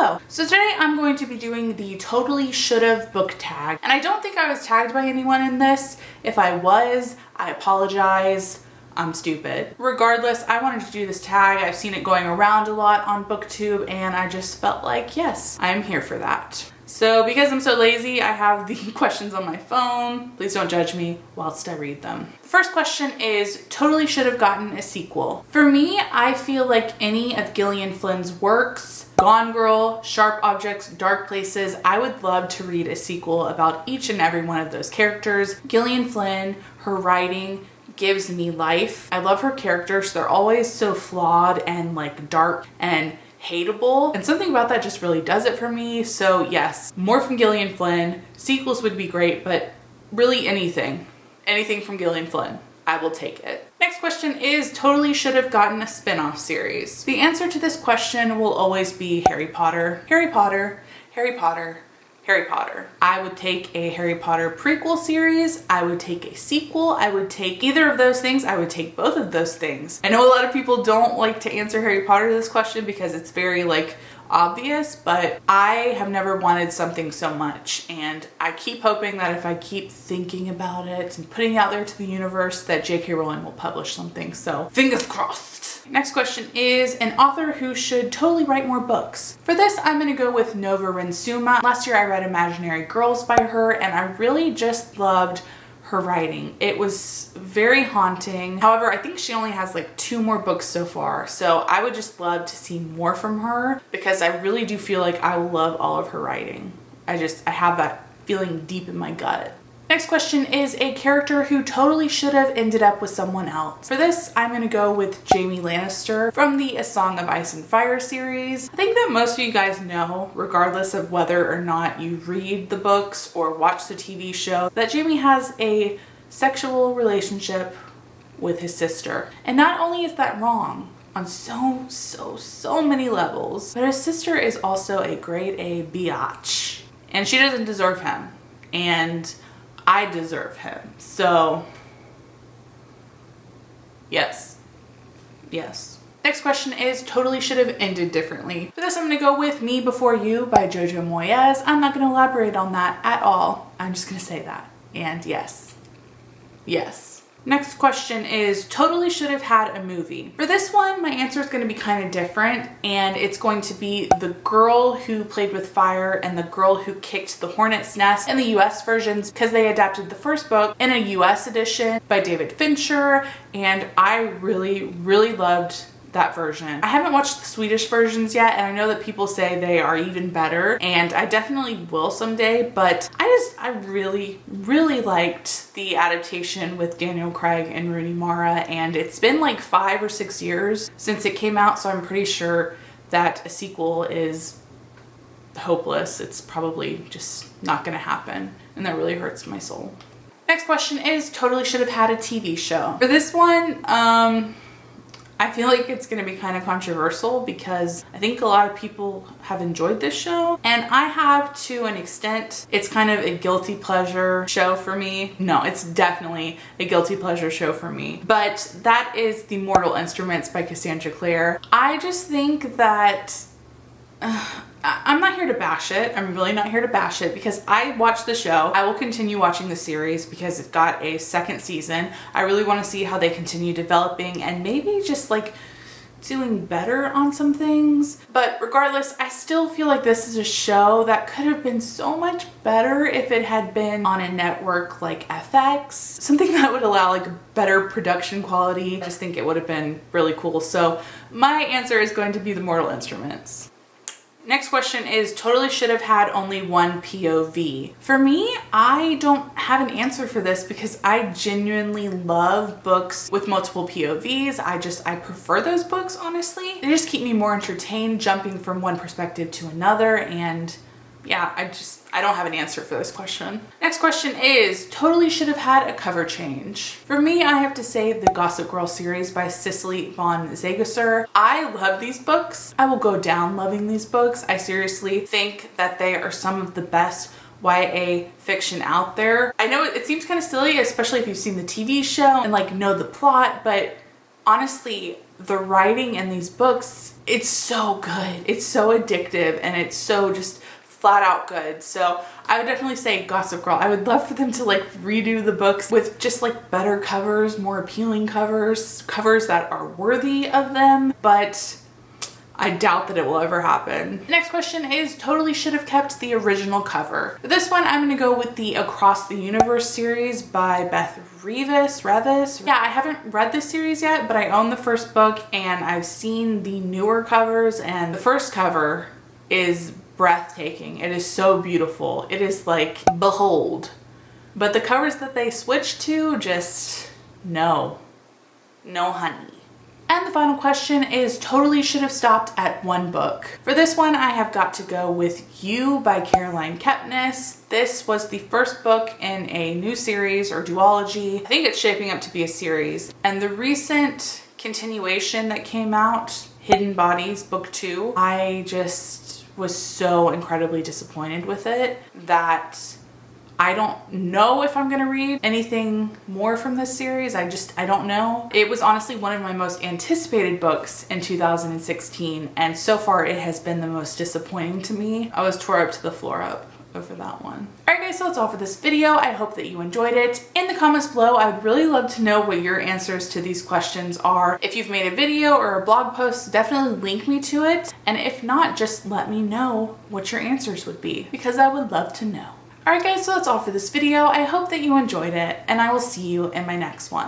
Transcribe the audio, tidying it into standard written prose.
Hello. So today I'm going to be doing the totally should've book tag. And I don't think I was tagged by anyone in this. If I was, I apologize. I'm stupid. Regardless, I wanted to do this tag. I've seen it going around a lot on BookTube and I just felt like, yes, I'm here for that. So because I'm so lazy, I have the questions on my phone. Please don't judge me whilst I read them. The first question is, totally should have gotten a sequel. For me, I feel like any of Gillian Flynn's works, Gone Girl, Sharp Objects, Dark Places, I would love to read a sequel about each and every one of those characters. Gillian Flynn, her writing gives me life. I love her characters. They're always so flawed and like dark and hateable, and something about that just really does it for me. So yes, more from Gillian Flynn. Sequels would be great, but really anything from Gillian Flynn, I will take it. Next question is, totally should have gotten a spin-off series. The answer to this question will always be Harry Potter. Harry Potter, Harry Potter, Harry Potter. I would take a Harry Potter prequel series. I would take a sequel. I would take either of those things. I would take both of those things. I know a lot of people don't like to answer Harry Potter to this question because it's very like obvious, but I have never wanted something so much, and I keep hoping that if I keep thinking about it and putting it out there to the universe that J.K. Rowling will publish something, so fingers crossed. Next question is, an author who should totally write more books. For this, I'm gonna go with Nova Rinsuma. Last year I read Imaginary Girls by her, and I really just loved her writing. It was very haunting. However, I think she only has like 2 more books so far, so I would just love to see more from her because I really do feel like I will love all of her writing. I have that feeling deep in my gut. Next question is, a character who totally should have ended up with someone else. For this, I'm gonna go with Jaime Lannister from the A Song of Ice and Fire series. I think that most of you guys know, regardless of whether or not you read the books or watch the TV show, that Jaime has a sexual relationship with his sister. And not only is that wrong on so many levels, but his sister is also a grade A biatch. And she doesn't deserve him. And I deserve him. So yes. Next question is, totally should have ended differently. For this, I'm gonna go with Me Before You by Jojo Moyes. I'm not gonna elaborate on that at all. I'm just gonna say that. And yes. Next question is, totally should have had a movie. For this one, my answer is going to be kind of different, and it's going to be The Girl Who Played with Fire and The Girl Who Kicked the Hornet's Nest in the US versions, because they adapted the first book in a US edition by David Fincher, and I really loved that version. I haven't watched the Swedish versions yet, and I know that people say they are even better, and I definitely will someday, but I really liked the adaptation with Daniel Craig and Rooney Mara, and it's been like 5 or 6 years since it came out, so I'm pretty sure that a sequel is hopeless. It's probably just not gonna happen, and that really hurts my soul. Next question is, totally should have had a TV show. For this one, I feel like it's going to be kind of controversial because I think a lot of people have enjoyed this show, and I have to an extent. It's kind of a guilty pleasure show for me. No, it's definitely a guilty pleasure show for me. But that is The Mortal Instruments by Cassandra Clare. I just think that I'm not here to bash it. I'm really not here to bash it because I watched the show. I will continue watching the series because it got a 2nd season. I really want to see how they continue developing and maybe just like doing better on some things. But regardless, I still feel like this is a show that could have been so much better if it had been on a network like FX. Something that would allow like better production quality. I just think it would have been really cool. So my answer is going to be The Mortal Instruments. Next question is, totally should have had only one POV. For me, I don't have an answer for this because I genuinely love books with multiple POVs. I prefer those books, honestly. They just keep me more entertained jumping from one perspective to another, and yeah, I don't have an answer for this question. Next question is, totally should have had a cover change. For me, I have to say the Gossip Girl series by Cicely von Ziegesar. I love these books. I will go down loving these books. I seriously think that they are some of the best YA fiction out there. I know it seems kind of silly, especially if you've seen the TV show and like know the plot, but honestly, the writing in these books, it's so good. It's so addictive and it's so just flat out good. So I would definitely say Gossip Girl. I would love for them to like redo the books with just like better covers, more appealing covers that are worthy of them, but I doubt that it will ever happen. Next question is totally should have kept the original cover. For this one, I'm gonna go with the Across the Universe series by Beth Revis. Yeah, I haven't read this series yet, but I own the first book and I've seen the newer covers, and the first cover is breathtaking. It is so beautiful. It is like, behold. But the covers that they switched to, just no honey. And the final question is totally should have stopped at one book. For this one, I have got to go with You by Caroline Kepnes. This was the first book in a new series or duology. I think it's shaping up to be a series. And the recent continuation that came out, Hidden Bodies Book 2, I just was so incredibly disappointed with it that I don't know if I'm gonna read anything more from this series. I don't know. It was honestly one of my most anticipated books in 2016, and so far it has been the most disappointing to me. I was tore up to the floor up over that one. Alright guys, so that's all for this video. I hope that you enjoyed it. In the comments below, I would really love to know what your answers to these questions are. If you've made a video or a blog post, definitely link me to it. And if not, just let me know what your answers would be, because I would love to know. Alright guys, so that's all for this video. I hope that you enjoyed it, and I will see you in my next one.